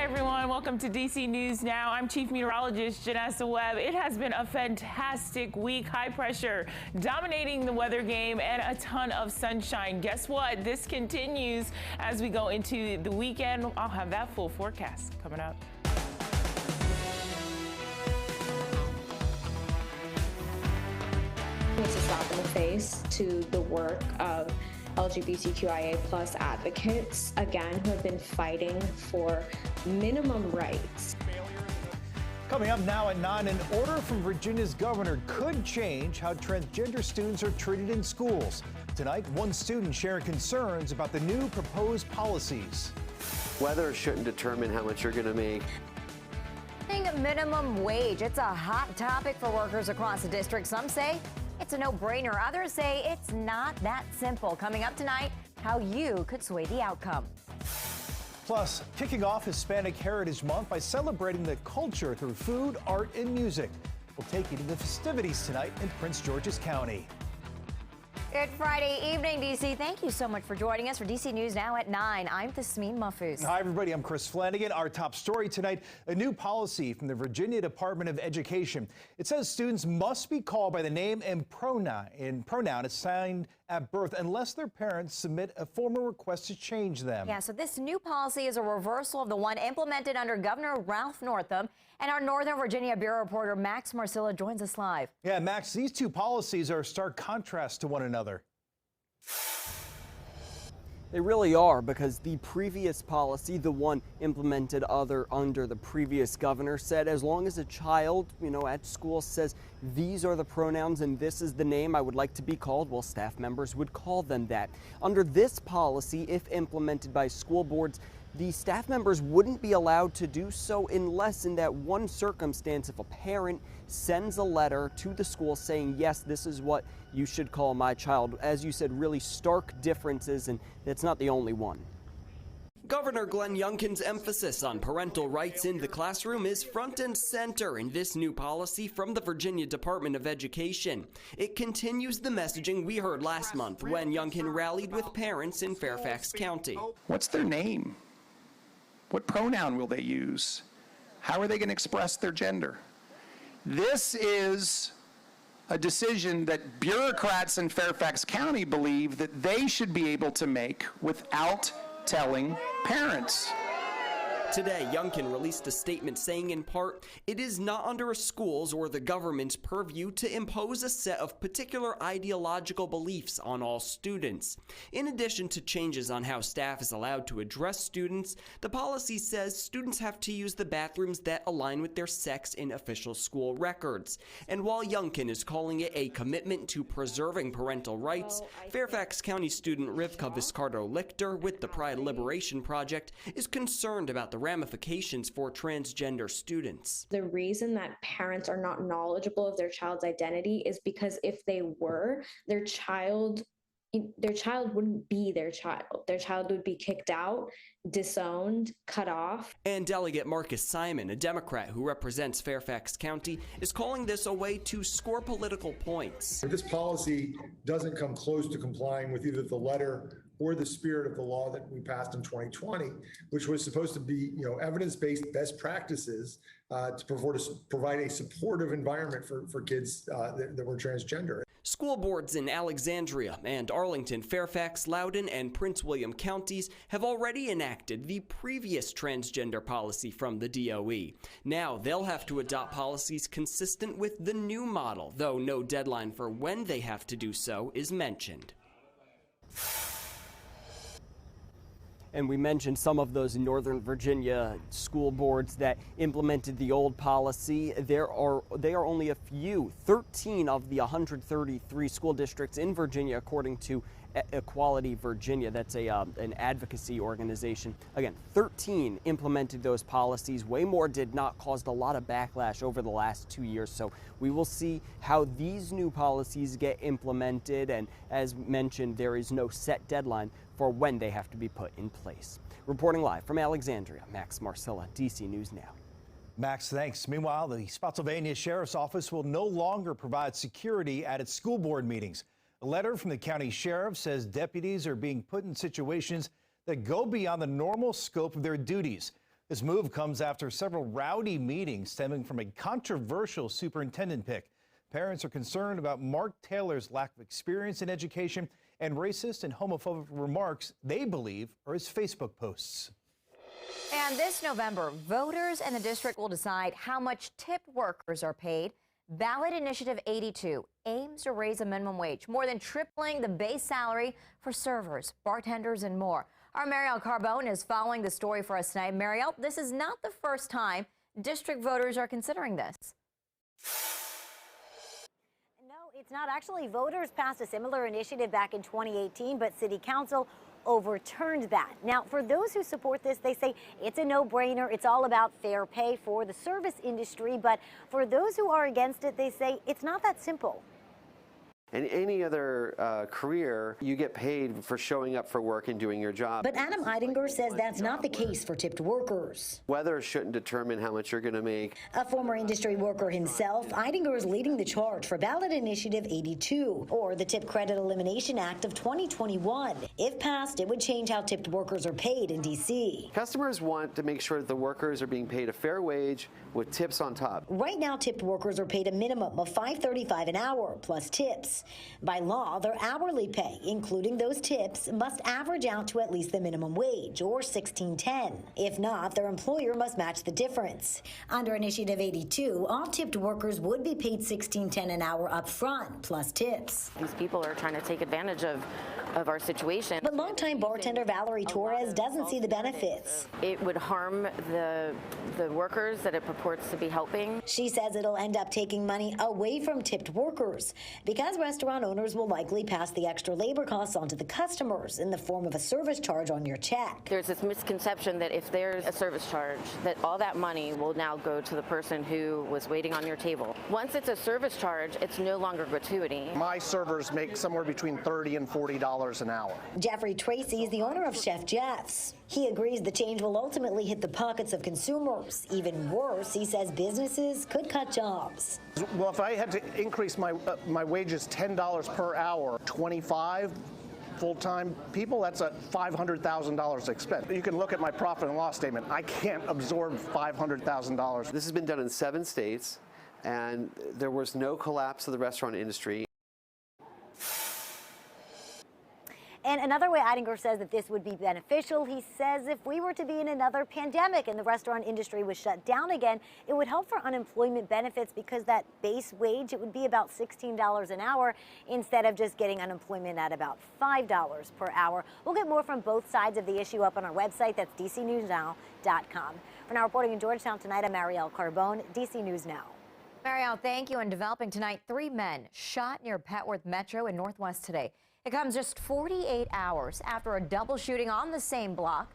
everyone. Welcome to DC News Now. I'm Chief Meteorologist Janessa Webb. It has been a fantastic week. High pressure dominating the weather game and a ton of sunshine. Guess what? This continues as we go into the weekend. I'll have that full forecast coming up. It's a slap in the face to the work of LGBTQIA plus advocates, again, who have been fighting for minimum rights. Coming up now at 9, an order from Virginia's governor could change how transgender students are treated in schools. Tonight, one student sharing concerns about the new proposed policies. Weather shouldn't determine how much you're going to make. Minimum wage. It's a hot topic for workers across the district. Some say it's a no-brainer. Others say it's not that simple. Coming up tonight, how you could sway the outcome. Plus, kicking off Hispanic Heritage Month by celebrating the culture through food, art, and music. We'll take you to the festivities tonight in Prince George's County. Good Friday evening, DC. Thank you so much for joining us for DC News Now at 9. I'm Tasmin Mahfouz. Hi, everybody. I'm Chris Flanagan. Our top story tonight, a new policy from the Virginia Department of Education. It says students must be called by the name and pronoun assigned at birth unless their parents submit a formal request to change them. Yeah, so this new policy is a reversal of the one implemented under Governor Ralph Northam. And our Northern Virginia Bureau reporter Max Marcilla joins us live. Yeah, Max, these two policies are a stark contrast to one another. They really are, because the previous policy, the one implemented under the previous governor, said as long as a child, at school says these are the pronouns and this is the name I would like to be called, well, staff members would call them that. Under this policy, if implemented by school boards, the staff members wouldn't be allowed to do so unless in that one circumstance, if a parent sends a letter to the school saying, yes, this is what you should call my child. As you said, really stark differences, and it's not the only one. Governor Glenn Youngkin's emphasis on parental rights in the classroom is front and center in this new policy from the Virginia Department of Education. It continues the messaging we heard last month when Youngkin rallied with parents in Fairfax County. What's their name? What pronoun will they use? How are they going to express their gender? This is a decision that bureaucrats in Fairfax County believe that they should be able to make without telling parents. Today, Youngkin released a statement saying, in part, it is not under a school's or the government's purview to impose a set of particular ideological beliefs on all students. In addition to changes on how staff is allowed to address students, the policy says students have to use the bathrooms that align with their sex in official school records. And while Youngkin is calling it a commitment to preserving parental rights, Fairfax County student Rivka Viscardo-Lichter with the Pride Liberation Project is concerned about the ramifications for transgender students. The reason that parents are not knowledgeable of their child's identity is because if they were, their child wouldn't be their child. Their child would be kicked out, disowned, cut off. And Delegate Marcus Simon, a Democrat who represents Fairfax County, is calling this a way to score political points. This policy doesn't come close to complying with either the letter or the spirit of the law that we passed in 2020, which was supposed to be, evidence-based best practices to provide a supportive environment for kids that were transgender. School boards in Alexandria and Arlington, Fairfax, Loudoun, and Prince William counties have already enacted the previous transgender policy from the DOE. Now they'll have to adopt policies consistent with the new model, though no deadline for when they have to do so is mentioned. And we mentioned some of those Northern Virginia school boards that implemented the old policy. They are only a few, 13 of the 133 school districts in Virginia, according to Equality Virginia. That's an advocacy organization. Again, 13 implemented those policies. Way more did not, caused a lot of backlash over the last 2 years. So we will see how these new policies get implemented. And as mentioned, there is no set deadline for when they have to be put in place. Reporting live from Alexandria, Max Marcilla, DC News Now. Max, thanks. Meanwhile, the Spotsylvania Sheriff's Office will no longer provide security at its school board meetings. A letter from the county sheriff says deputies are being put in situations that go beyond the normal scope of their duties. This move comes after several rowdy meetings stemming from a controversial superintendent pick. Parents are concerned about Mark Taylor's lack of experience in education and racist and homophobic remarks they believe are his Facebook posts. And this November, voters in the district will decide how much tip workers are paid. Ballot Initiative 82 aims to raise the minimum wage, more than tripling the base salary for servers, bartenders, and more. Our Marielle Carbone is following the story for us tonight. Marielle, this is not the first time district voters are considering this. No, it's not. Actually, voters passed a similar initiative back in 2018, but City Council overturned that. Now, for those who support this, they say it's a no-brainer. It's all about fair pay for the service industry. But for those who are against it, they say it's not that simple. In any other career, you get paid for showing up for work and doing your job. But Adam Eidinger says that's not the case for tipped workers. Weather shouldn't determine how much you're going to make. A former industry worker himself, Eidinger is leading the charge for Ballot Initiative 82, or the Tip Credit Elimination Act of 2021. If passed, it would change how tipped workers are paid in D.C. Customers want to make sure that the workers are being paid a fair wage with tips on top. Right now, tipped workers are paid a minimum of $5.35 an hour plus tips. By law, their hourly pay, including those tips, must average out to at least the minimum wage, or $16.10. If not, their employer must match the difference. Under Initiative 82, all tipped workers would be paid $16.10 an hour up front, plus tips. These people are trying to take advantage of our situation. But longtime bartender Valerie Torres doesn't see the benefits. It would harm the workers that it purports to be helping. She says it'll end up taking money away from tipped workers because restaurant owners will likely pass the extra labor costs onto the customers in the form of a service charge on your check. There's this misconception that if there's a service charge, that all that money will now go to the person who was waiting on your table. Once it's a service charge, it's no longer gratuity. My servers make somewhere between $30 and $40 an hour. Jeffrey Tracy is the owner of Chef Jeff's. He agrees the change will ultimately hit the pockets of consumers. Even worse, he says businesses could cut jobs. Well, if I had to increase my wages $10 per hour, 25 full-time people, that's a $500,000 expense. You can look at my profit and loss statement. I can't absorb $500,000. This has been done in 7 states, and there was no collapse of the restaurant industry. And another way Eidinger says that this would be beneficial, he says if we were to be in another pandemic and the restaurant industry was shut down again, it would help for unemployment benefits because that base wage, it would be about $16 an hour instead of just getting unemployment at about $5 per hour. We'll get more from both sides of the issue up on our website. That's dcnewsnow.com. For now, reporting in Georgetown tonight, I'm Marielle Carbone, DC News Now. Marielle, thank you. And developing tonight, 3 men shot near Petworth Metro in Northwest today. It comes just 48 hours after a double shooting on the same block.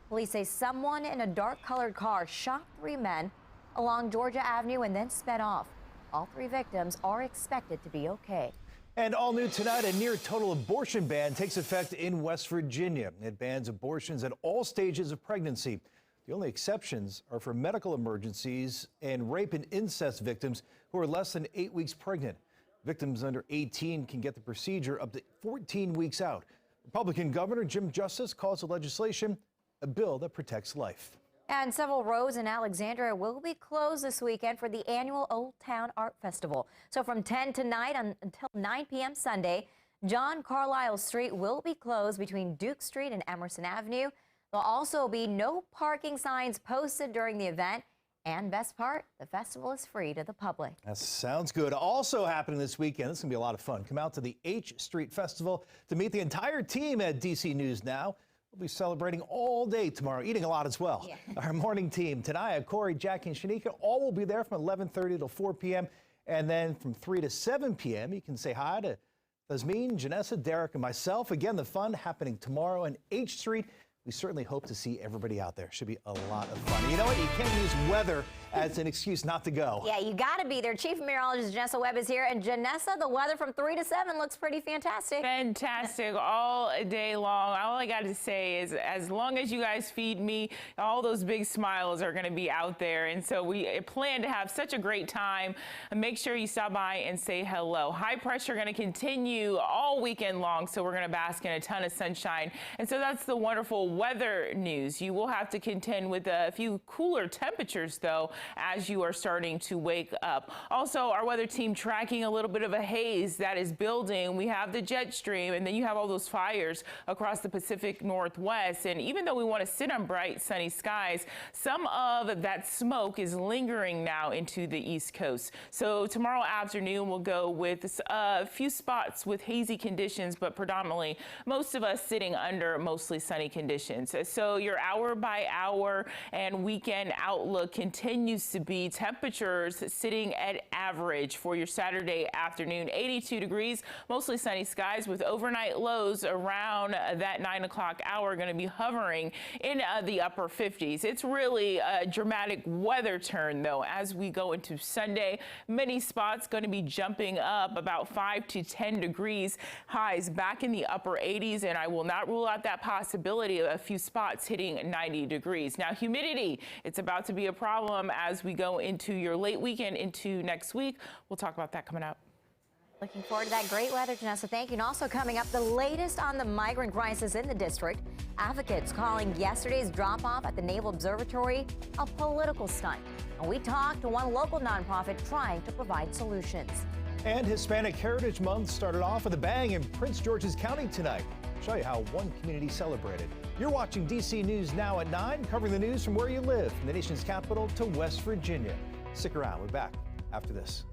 Police say someone in a dark-colored car shot 3 men along Georgia Avenue and then sped off. All 3 victims are expected to be okay. And all new tonight, a near-total abortion ban takes effect in West Virginia. It bans abortions at all stages of pregnancy. The only exceptions are for medical emergencies and rape and incest victims who are less than 8 weeks pregnant. Victims under 18 can get the procedure up to 14 weeks out. Republican Governor Jim Justice calls the legislation a bill that protects life. And several roads in Alexandria will be closed this weekend for the annual Old Town Art Festival. So from 10 tonight until 9 p.m. Sunday, John Carlisle Street will be closed between Duke Street and Emerson Avenue. There'll also be no parking signs posted during the event. And best part, the festival is free to the public. That sounds good. Also happening this weekend, this is going to be a lot of fun. Come out to the H Street Festival to meet the entire team at DC News Now. We'll be celebrating all day tomorrow, eating a lot as well. Yeah. Our morning team, Tanaya, Corey, Jackie, and Shanika, all will be there from 11:30 to 4 p.m. And then from 3 to 7 p.m., you can say hi to Tasmeen, Janessa, Derek, and myself. Again, the fun happening tomorrow on H Street. We certainly hope to see everybody out there. Should be a lot of fun. You know what? You can't use weather as an excuse not to go. Yeah, you got to be there. Chief Meteorologist Janessa Webb is here. And Janessa, the weather from 3 to 7 looks pretty fantastic. Fantastic all day long. All I got to say is as long as you guys feed me, all those big smiles are going to be out there. And so we plan to have such a great time. And make sure you stop by and say hello. High pressure going to continue all weekend long. So we're going to bask in a ton of sunshine. And so that's the wonderful weather news. You will have to contend with a few cooler temperatures, though, as you are starting to wake up. Also, our weather team tracking a little bit of a haze that is building. We have the jet stream, and then you have all those fires across the Pacific Northwest. And even though we want to sit on bright, sunny skies, some of that smoke is lingering now into the East Coast. So tomorrow afternoon, we'll go with a few spots with hazy conditions, but predominantly most of us sitting under mostly sunny conditions. So your hour by hour and weekend outlook continues to be temperatures sitting at average for your Saturday afternoon. 82 degrees, mostly sunny skies with overnight lows around that 9 o'clock hour going to be hovering in the upper 50s. It's really a dramatic weather turn, though, as we go into Sunday. Many spots going to be jumping up about 5 to 10 degrees, highs back in the upper 80s, and I will not rule out that possibility of a few spots hitting 90 degrees. Now, humidity, it's about to be a problem as we go into your late weekend into next week. We'll talk about that coming up. Looking forward to that great weather, Janessa. Thank you. And also coming up, the latest on the migrant crisis in the district. Advocates calling yesterday's drop-off at the Naval Observatory a political stunt. And we talked to one local nonprofit trying to provide solutions. And Hispanic Heritage Month started off with a bang in Prince George's County tonight. Show you how one community celebrated. You're watching DC News Now at 9, covering the news from where you live, from the nation's capital to West Virginia. Stick around. We're back after this.